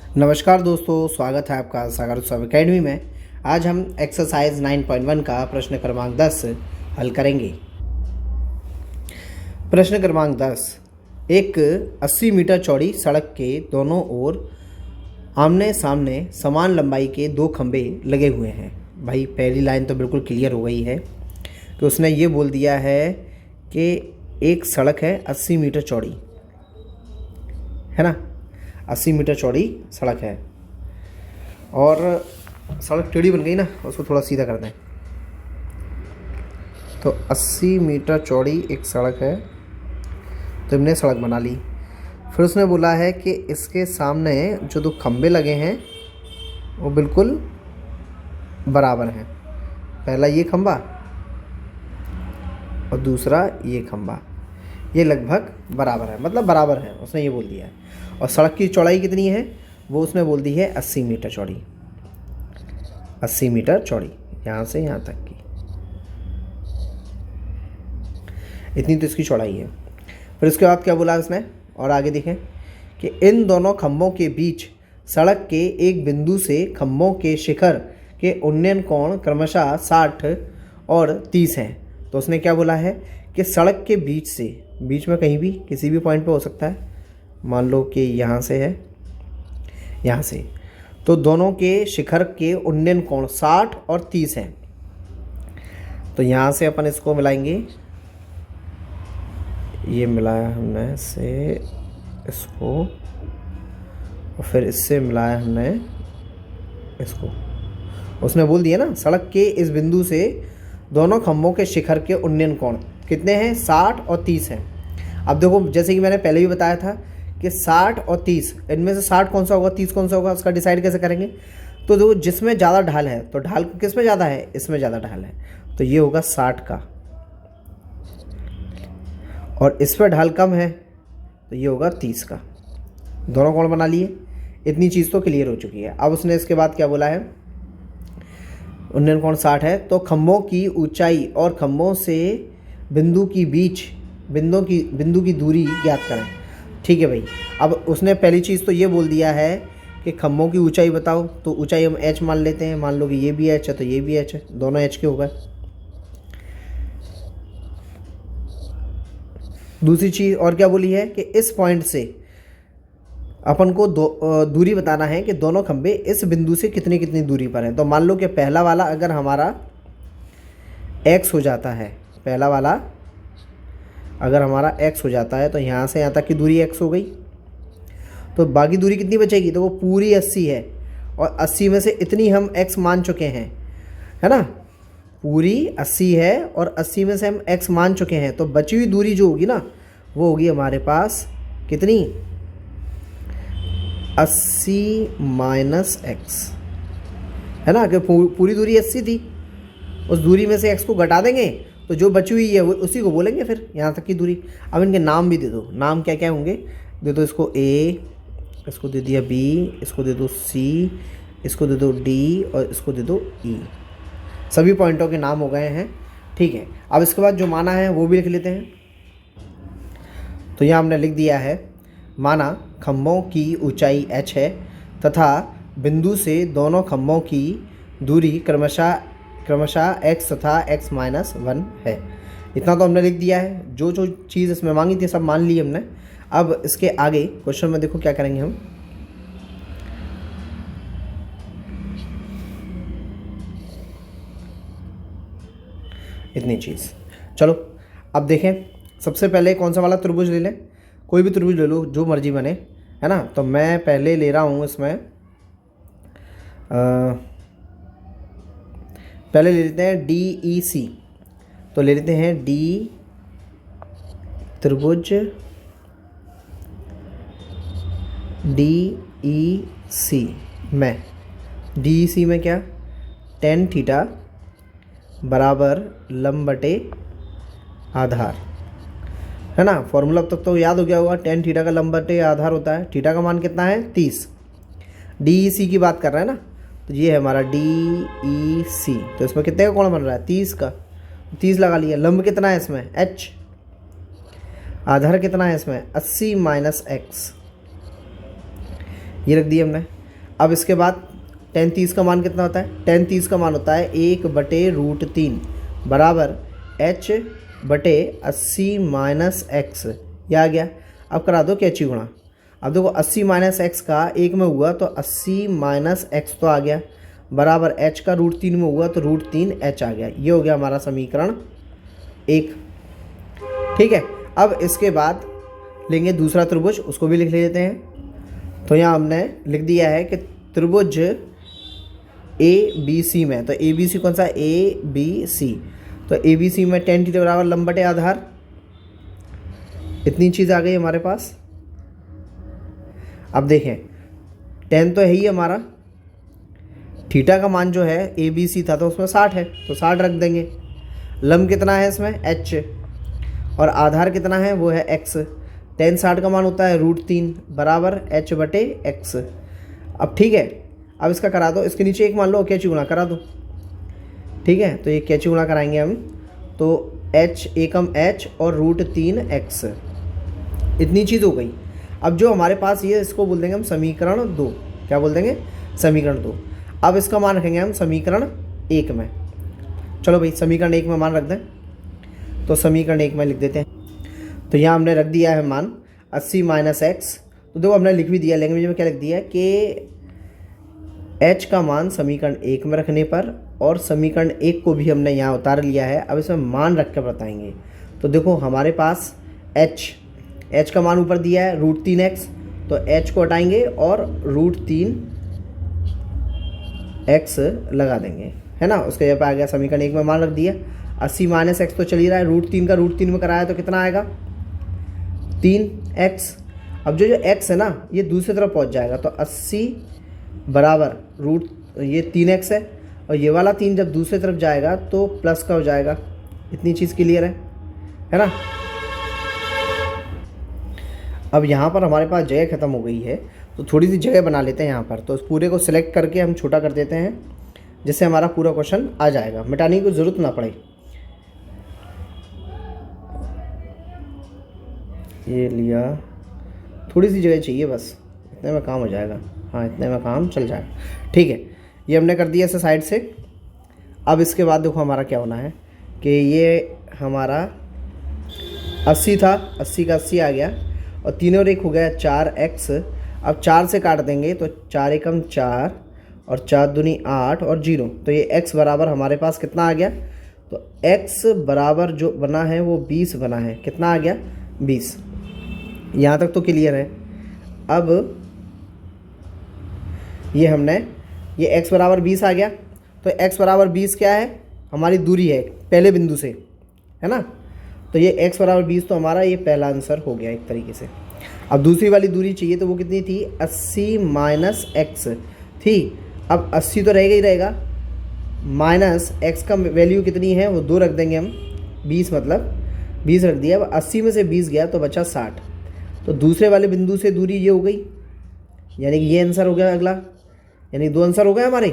नमस्कार दोस्तों, स्वागत है आपका सागर उत्सव अकेडमी में। आज हम एक्सरसाइज 9.1 का प्रश्न क्रमांक 10 हल करेंगे। प्रश्न क्रमांक 10, एक 80 मीटर चौड़ी सड़क के दोनों ओर आमने सामने समान लंबाई के दो खंभे लगे हुए हैं। भाई पहली लाइन तो बिल्कुल क्लियर हो गई है कि उसने ये बोल दिया है कि एक सड़क है 80 मीटर चौड़ी, है ना। 80 मीटर चौड़ी सड़क है और सड़क टेढ़ी बन गई ना, उसको थोड़ा सीधा कर दें। तो 80 मीटर चौड़ी एक सड़क है, तो हमने सड़क बना ली। फिर उसने बोला है कि इसके सामने जो दो खंभे लगे हैं वो बिल्कुल बराबर हैं। पहला ये खंभा और दूसरा ये खंभा, ये लगभग बराबर है, मतलब बराबर है, उसने ये बोल दिया है। और सड़क की चौड़ाई कितनी है वो उसने बोल दी है 80 मीटर चौड़ी। 80 मीटर चौड़ी यहाँ से यहाँ तक की, इतनी तो इसकी चौड़ाई है। फिर उसके बाद क्या बोला उसने, और आगे देखें कि इन दोनों खंभों के बीच सड़क के एक बिंदु से खंभों के शिखर के उन्नयन कोण क्रमशः 60 और 30 हैं। तो उसने क्या बोला है कि सड़क के बीच से, बीच में कहीं भी किसी भी पॉइंट पे हो सकता है, मान लो कि यहाँ से है, यहाँ से, तो दोनों के शिखर के उन्नयन कोण 60 और 30 हैं। तो यहाँ से अपन इसको मिलाएंगे, ये मिलाया हमने से इसको, और फिर इससे मिलाया हमने इसको। उसने बोल दिया ना, सड़क के इस बिंदु से दोनों खंभों के शिखर के उन्नयन कोण कितने हैं, 60 और 30 हैं। अब देखो, जैसे कि मैंने पहले भी बताया था कि 60 और 30, इनमें से 60 कौन सा होगा, 30 कौन सा होगा, उसका डिसाइड कैसे करेंगे। तो देखो, जिसमें ज़्यादा ढाल है, तो ढाल किस में ज़्यादा है, इसमें ज़्यादा ढाल है, तो ये होगा 60 का। और इस पर ढाल कम है तो ये होगा 30 का। दोनों कोण बना लिए, इतनी चीज़ तो क्लियर हो चुकी है। अब उसने इसके बाद क्या बोला है, उन्नयन कोण 60 है, तो खंभों की ऊंचाई और खंभों से बिंदु की दूरी ज्ञात करें। ठीक है भाई। अब उसने पहली चीज़ तो ये बोल दिया है कि खंभों की ऊंचाई बताओ, तो ऊंचाई हम h मान लेते हैं। मान लो कि ये भी h है तो ये भी h है, दोनों h के हो गए। दूसरी चीज़ और क्या बोली है कि इस पॉइंट से अपन को दूरी बताना है कि दोनों खंभे इस बिंदु से कितनी कितनी दूरी पर हैं। तो मान लो कि पहला वाला अगर हमारा x हो जाता है, पहला वाला अगर हमारा x हो जाता है, तो यहाँ से यहाँ तक की दूरी x हो गई। तो बाकी दूरी कितनी बचेगी, तो वो पूरी 80 है, और 80 में से इतनी हम x मान चुके हैं, है ना। पूरी 80 है और 80 में से हम x मान चुके हैं, तो बची हुई दूरी जो होगी ना, वो होगी हमारे पास कितनी, 80 माइनस x, है ना। कि पूरी दूरी 80 थी, उस दूरी में से x को घटा देंगे तो जो बची हुई है वो उसी को बोलेंगे फिर यहाँ तक की दूरी। अब इनके नाम भी दे दो, नाम क्या क्या होंगे, दे दो इसको A, इसको दे दिया B, इसको दे दो C, इसको दे दो D और इसको दे दो E। सभी पॉइंटों के नाम हो गए हैं। ठीक है। अब इसके बाद जो माना है वो भी लिख लेते हैं। तो यहाँ हमने लिख दिया है, माना खंभों की ऊंचाई h है तथा बिंदु से दोनों खंभों की दूरी क्रमशः x तथा x माइनस 1 है। इतना तो हमने लिख दिया है। जो जो चीज़ इसमें मांगी थी सब मान ली हमने। अब इसके आगे क्वेश्चन में देखो क्या करेंगे हम। इतनी चीज़, चलो अब देखें। सबसे पहले कौन सा वाला त्रिभुज ले लें, कोई भी त्रिभुज ले लो जो मर्जी बने, है ना। तो मैं पहले ले रहा हूँ इसमें, पहले ले लेते हैं DEC। तो ले लेते हैं D त्रिभुज DEC में, DEC में क्या, tan थीटा बराबर लंब बटे आधार, है ना। फॉर्मूला अब तक तो याद हो गया होगा, tan थीटा का लंब बटे आधार होता है। थीटा का मान कितना है, 30। DEC की बात कर रहे हैं ना, तो ये है हमारा DEC। तो इसमें कितने का कोण बन रहा है, 30 का। 30 लगा लिया। लंब कितना है इसमें, h। आधार कितना है इसमें, 80 माइनस x। ये रख दिया हमने। अब इसके बाद tan 30 का मान कितना होता है? tan 30 का मान होता है 1/√3 बराबर h बटे 80 माइनस एक्स। यह आ गया। अब करा दो कैची गुणा। अब देखो 80 माइनस एक्स का 1 में हुआ तो 80 माइनस एक्स तो आ गया बराबर h का √3 में हुआ तो √3h आ गया। ये हो गया हमारा समीकरण 1। ठीक है। अब इसके बाद लेंगे दूसरा त्रिभुज, उसको भी लिख लेते हैं। तो यहाँ हमने लिख दिया है कि त्रिभुज ABC में, तो ABC कौन सा? ABC। तो ABC में tan थीटा बराबर लंब बटे आधार। इतनी चीज़ आ गई हमारे पास। अब देखें tan तो है ही हमारा, थीटा का मान जो है ABC था तो उसमें 60 है तो 60 रख देंगे। लंब कितना है इसमें? h, और आधार कितना है? वो है x। tan 60 का मान होता है √3 बराबर h बटे x। अब ठीक है, अब इसका करा दो, इसके नीचे एक मान लो कैची गुणा करा दो। ठीक है, तो ये कैची गुणा कराएंगे हम, तो h एकम h और √3x, इतनी चीज़ हो गई। अब जो हमारे पास ये, इसको बोल देंगे हम समीकरण 2। क्या बोल देंगे? समीकरण 2। अब इसका मान रखेंगे हम समीकरण 1 में। चलो भाई समीकरण 1 में मान रख दें, तो समीकरण 1 में लिख देते हैं। तो यहाँ हमने रख दिया है मान 80 माइनस एक्स। तो देखो हमने लिख भी दिया, लैंग्वेज में क्या लिख दिया कि h का मान समीकरण 1 में रखने पर, और समीकरण 1 को भी हमने यहाँ उतार लिया है। अब इसमें मान रख कर बताएंगे। तो देखो हमारे पास h का मान ऊपर दिया है √3x, तो h को हटाएंगे और √3x लगा देंगे, है ना। उसके जगह पे आ गया समीकरण 1 में मान रख दिया। 80 माइनस एक्स तो चल ही रहा है, √3 का √3 में कराया तो कितना आएगा? 3x। अब जो x है ना ये दूसरी तरफ पहुंच जाएगा, तो 80 बराबर ये 3x है, और ये वाला 3 जब दूसरी तरफ जाएगा तो प्लस का हो जाएगा। इतनी चीज़ क्लियर है ना। अब यहाँ पर हमारे पास जगह ख़त्म हो गई है, तो थोड़ी सी जगह बना लेते हैं यहाँ पर। तो उस पूरे को सिलेक्ट करके हम छोटा कर देते हैं, जिससे हमारा पूरा क्वेश्चन आ जाएगा, मिटाने की ज़रूरत ना पड़े। ये लिया, थोड़ी सी जगह चाहिए बस, इतने में काम हो जाएगा। हाँ, इतने में काम चल जाएगा। ठीक है, ये हमने कर दिया इसे साइड से। अब इसके बाद देखो हमारा क्या होना है कि ये हमारा 80 था, 80 का 80 आ गया, और 3 और 1 हो गया 4x। अब 4 से काट देंगे तो 4 एकम 4 और 4 दूनी 8 और 0, तो ये x बराबर हमारे पास कितना आ गया? तो x बराबर जो बना है वो 20 बना है। कितना आ गया? 20। यहाँ तक तो क्लियर है। अब ये हमने ये x बराबर 20 आ गया, तो x बराबर 20 क्या है? हमारी दूरी है पहले बिंदु से, है ना। तो ये x बराबर 20 तो हमारा ये पहला आंसर हो गया एक तरीके से। अब दूसरी वाली दूरी चाहिए, तो वो कितनी थी? 80 माइनस एक्स थी। अब 80 तो रहेगा ही रहेगा, माइनस x का वैल्यू कितनी है वो 2 रख देंगे हम, 20 मतलब 20 रख दिया। अब 80 में से 20 गया तो बचा 60। तो दूसरे वाले बिंदु से दूरी ये हो गई, यानी कि ये आंसर हो गया अगला, यानी 2 आंसर हो गए हमारे।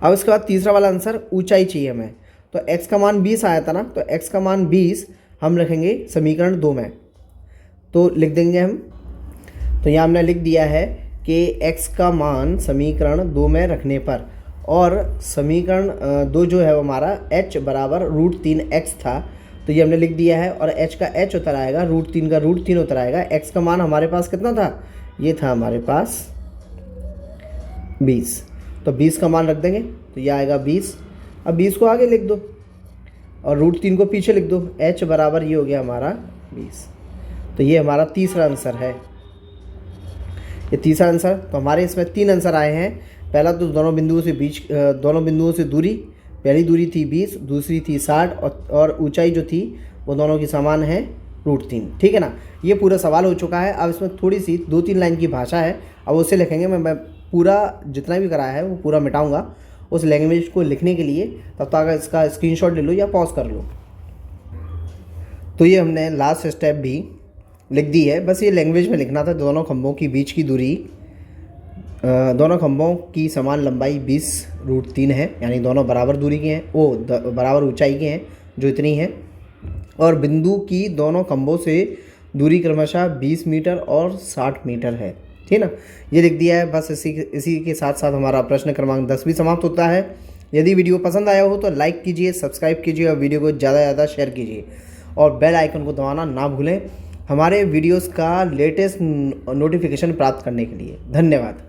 अब इसके बाद तीसरा वाला आंसर ऊंचाई चाहिए हमें। तो x का मान 20 आया था ना, तो x का मान 20 हम रखेंगे समीकरण 2 में, तो लिख देंगे हम। तो यहाँ हमने लिख दिया है कि x का मान समीकरण 2 में रखने पर, और समीकरण 2 जो है वो हमारा h बराबर √3x था, तो ये हमने लिख दिया है। और h का h उतर आएगा, √3 का √3 उतर आएगा। x का मान हमारे पास कितना था? ये था हमारे पास 20, तो 20 का मान रख देंगे, तो ये आएगा 20। अब 20 को आगे लिख दो और √3 को पीछे लिख दो। h बराबर ये हो गया हमारा 20। तो ये हमारा तीसरा आंसर है, ये तीसरा आंसर। तो हमारे इसमें 3 आंसर आए हैं। पहला तो दोनों बिंदुओं से दूरी, पहली दूरी थी 20, दूसरी थी 60, और ऊंचाई जो थी वो दोनों की समान है √3। ठीक है ना। ये पूरा सवाल हो चुका है। अब इसमें थोड़ी सी 2-3 लाइन की भाषा है, अब उसे लिखेंगे। मैं पूरा जितना भी कराया है वो पूरा मिटाऊंगा उस लैंग्वेज को लिखने के लिए। तब तक इसका स्क्रीनशॉट ले लो या पॉज कर लो। तो ये हमने लास्ट स्टेप भी लिख दी है, बस ये लैंग्वेज में लिखना था। दोनों खंभों की बीच की दूरी, दोनों खंभों की समान लंबाई 20√3 है, यानी दोनों बराबर दूरी के हैं, वो बराबर ऊंचाई के हैं जो इतनी है। और बिंदु की दोनों खंभों से दूरी क्रमशः 20 मीटर और 60 मीटर है। ठीक ना, ये लिख दिया है। बस इसी के साथ साथ हमारा प्रश्न क्रमांक 10 भी समाप्त होता है। यदि वीडियो पसंद आया हो तो लाइक कीजिए, सब्सक्राइब कीजिए और वीडियो को ज़्यादा से ज़्यादा शेयर कीजिए और बेल आइकन को दबाना ना भूलें हमारे वीडियोस का लेटेस्ट नोटिफिकेशन प्राप्त करने के लिए। धन्यवाद।